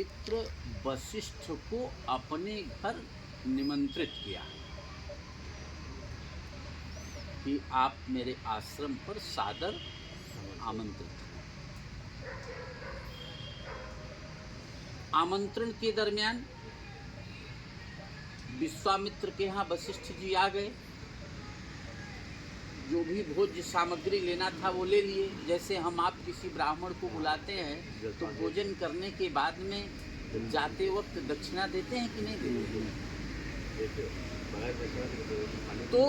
विश्वामित्र वशिष्ठ को अपने घर निमंत्रित किया कि आप मेरे आश्रम पर सादर आमंत्रित हैं। आमंत्रण के दरमियान विश्वामित्र के यहाँ वशिष्ठ जी आ गए। जो भी भोज्य सामग्री लेना था वो ले लिए। जैसे हम आप किसी ब्राह्मण को बुलाते हैं तो भोजन करने के बाद में जाते वक्त दक्षिणा देते हैं कि नहीं देते? तो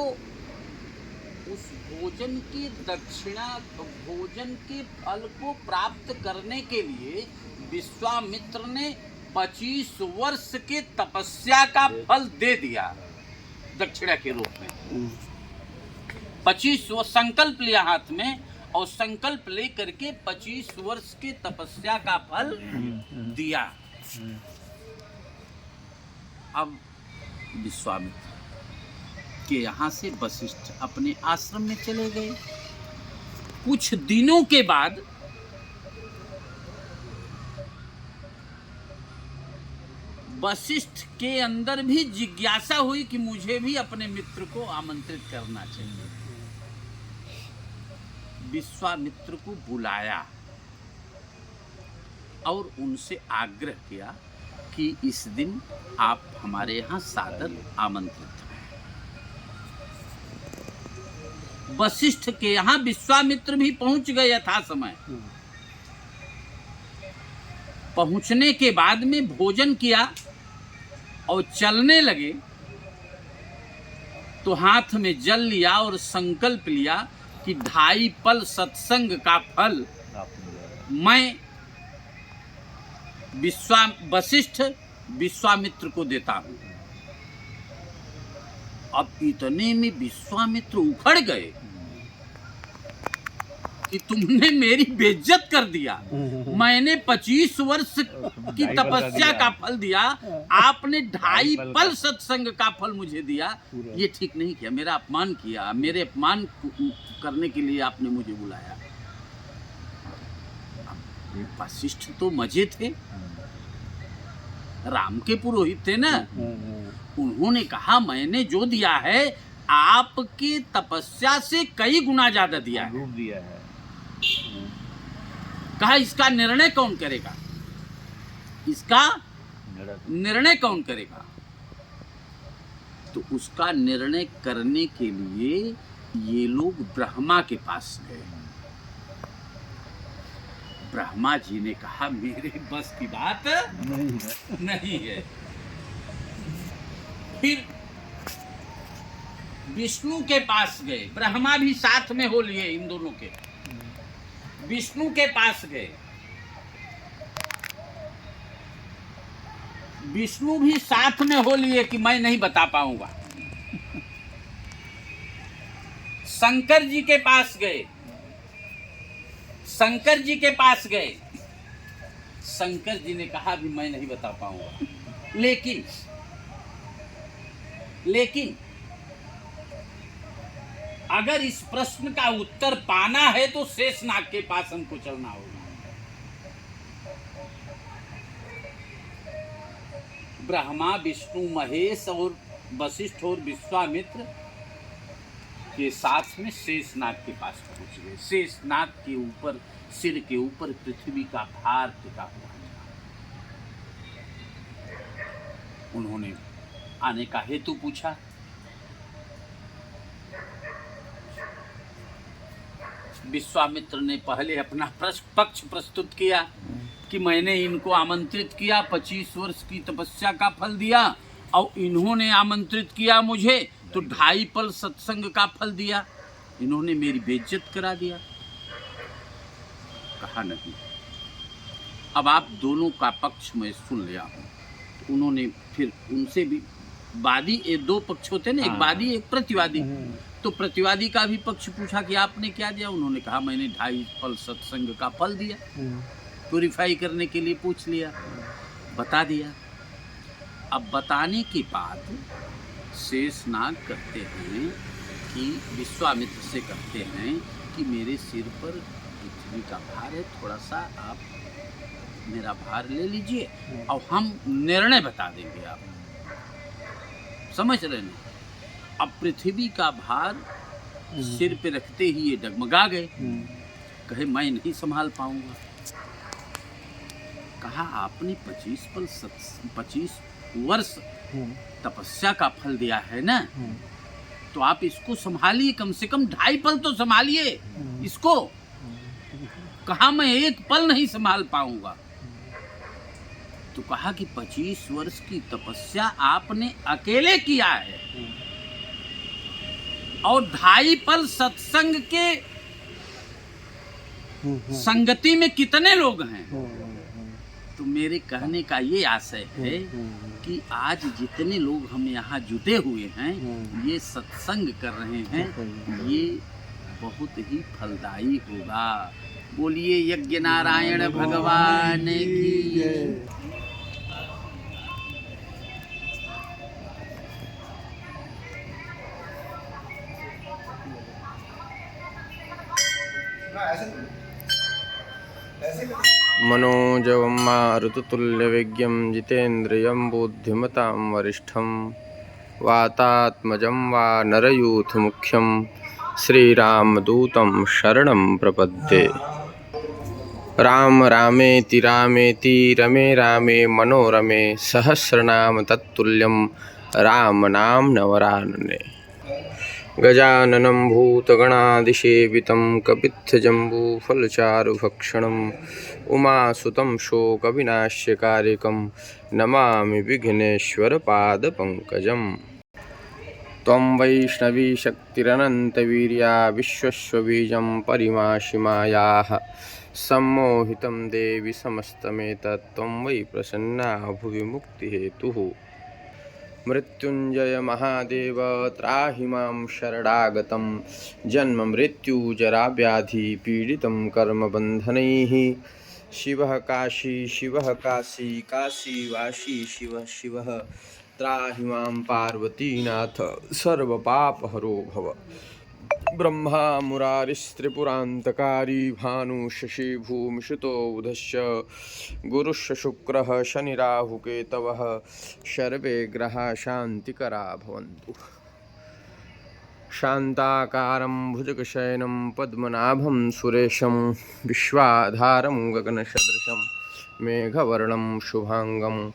उस भोजन की दक्षिणा, भोजन के फल को प्राप्त करने के लिए विश्वामित्र ने 25 वर्ष के तपस्या का फल दे दिया दक्षिणा के रूप में। 25 संकल्प लिया हाथ में और संकल्प ले करके 25 वर्ष के तपस्या का फल दिया। अब विश्वामित्र के यहाँ से वशिष्ठ अपने आश्रम में चले गए। कुछ दिनों के बाद वशिष्ठ के अंदर भी जिज्ञासा हुई कि मुझे भी अपने मित्र को आमंत्रित करना चाहिए। विश्वामित्र को बुलाया और उनसे आग्रह किया कि इस दिन आप हमारे यहाँ सादर आमंत्रित हैं। वशिष्ठ के यहाँ विश्वामित्र भी पहुंच गए यथा समय। पहुंचने के बाद में भोजन किया और चलने लगे तो हाथ में जल लिया और संकल्प लिया कि 2.5 पल सत्संग का फल मैं वशिष्ठ विश्वामित्र को देता हूं। अब इतने में विश्वामित्र उखड़ गए कि तुमने मेरी बेइज्जत कर दिया। मैंने 25 वर्ष की तपस्या का फल दिया, आपने 2.5 पल सत्संग का फल मुझे दिया। ये ठीक नहीं किया, मेरा अपमान किया। मेरे अपमान करने के लिए आपने मुझे बुलाया। वशिष्ठ तो मजे थे, राम के पुरोहित थे ना। उन्होंने कहा मैंने जो दिया है आपकी तपस्या से कई गुना ज्यादा दिया है। कहा इसका निर्णय कौन करेगा? इसका निर्णय कौन करेगा? तो उसका निर्णय करने के लिए ये लोग ब्रह्मा के पास गए। ब्रह्मा जी ने कहा मेरे बस की बात नहीं है। फिर विष्णु के पास गए। ब्रह्मा भी साथ में हो लिए इन दोनों के। विष्णु के पास गए। विष्णु भी साथ में हो लिए कि मैं नहीं बता पाऊंगा। शंकर जी के पास गए। शंकर जी के पास गए। शंकर जी ने कहा भी मैं नहीं बता पाऊंगा। लेकिन अगर इस प्रश्न का उत्तर पाना है तो शेषनाग के पास हमको चलना होगा। ब्रह्मा, विष्णु, महेश और वशिष्ठ और विश्वामित्र के साथ में शेषनाग के पास पहुंच गए। शेषनाग के ऊपर, सिर के ऊपर पृथ्वी का भार टिका हुआ था। उन्होंने आने का हेतु पूछा। विश्वामित्र ने पहले अपना पक्ष प्रस्तुत किया कि मैंने इनको आमंत्रित किया, 25 वर्ष की तपस्या का फल दिया और इन्होंने आमंत्रित किया मुझे तो 2.5 पल सत्संग का फल दिया। इन्होंने मेरी बेइज्जत करा दिया। कहा नहीं, अब आप दोनों का पक्ष मैं सुन लिया हूँ। तो उन्होंने फिर उनसे भी वादी, ये 2 पक्ष होते ना, एक वादी एक प्रतिवादी। तो प्रतिवादी का भी पक्ष पूछा कि आपने क्या दिया। उन्होंने कहा मैंने 2.5 पल सत्संग का फल दिया। प्यूरिफाई करने के लिए पूछ लिया, बता दिया। अब बताने के बाद शेषनाग कहते हैं कि विश्वामित्र से कहते हैं कि मेरे सिर पर पृथ्वी का भार है, थोड़ा सा आप मेरा भार ले लीजिए और हम निर्णय बता देंगे आप। समझ रहे ना? अब पृथ्वी का भार सिर पे रखते ही ये डगमगा गए। कहे मैं नहीं संभाल पाऊंगा। कहा आपने 25 वर्ष तपस्या का फल दिया है ना, तो आप इसको संभालिए, कम से कम 2.5 पल तो संभालिए इसको। कहा मैं 1 पल नहीं संभाल पाऊंगा। तो कहा कि 25 वर्ष की तपस्या आपने अकेले किया है और 2.5 पल सत्संग के संगति में कितने लोग हैं। तो मेरे कहने का ये आशय है कि आज जितने लोग हम यहाँ जुटे हुए हैं, ये सत्संग कर रहे हैं, ये बहुत ही फलदायी होगा। बोलिए यज्ञ नारायण भगवान की। मनोजवं मारुततुल्यवेगं जितेन्द्रियं बुद्धिमतां वरिष्ठं वातात्मजं वा नरयूथमुख्यं श्रीरामदूतं शरणं प्रपद्ये। राम रामेति रामेति रमे रामे मनोरमे सहस्रनाम तत्तुल्यं रामनाम नवरानने। गजाननं भूतगणादिसेवितं कपित्थजम्बूफलचारुभक्षणम् उमासुतं शोकविनाश्यकारिकं नमामि विघ्नेश्वरपादपङ्कजम्। त्वं वैष्णवी शक्तिरनन्तवीर्या विश्वस्य बीजं परिमासि मायाः सम्मोहितं देवि समस्तमेतत् त्वं वै प्रसन्ना भुवि मुक्तिहेतुः। मृत्युंजय महादेव त्राहि मां शरणागतं जन्म मृत्यु जरा व्याधि पीडितं कर्मबन्धनैः। शिवः काशी काशीवासी शिवः शिवः त्राहि मां पार्वतीनाथ सर्वपापहरो भव। ब्रह्मा मुरारिस्त्रिपुरान्तकारी भानुशशि भूमिसुतो बुधश्च गुरुश्च शुक्रः शनिराहुकेतवः सर्वे ग्रहाः शान्तिकरा भवन्तु। शान्ताकारं भुजगशयनं पद्मनाभं सुरेशं विश्वाधारं गगनसदृशं मेघवर्णं शुभांगं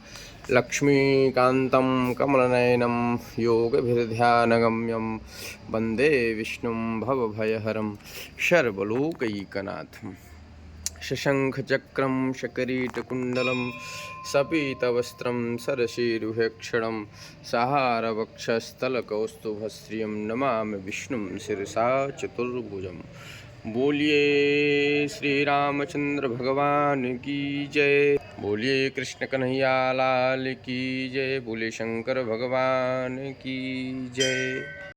लक्ष्मीकान्तं कमलनयनं योगभिर्ध्यानगम्यं वन्दे विष्णुं भवभयहरं सर्वलोकैकनाथं। शशङ्खचक्रं शकरीटकुण्डलं सपीतवस्त्रं सरसीरुहेक्षणं सहारवक्षस्थलकौस्तुभश्रियं नमामि विष्णुं शिरसा चतुर्भुजं। बोलिए श्री रामचंद्र भगवान की जय। बोलिए कृष्ण कन्हैया लाल की जय। बोलिए शंकर भगवान की जय।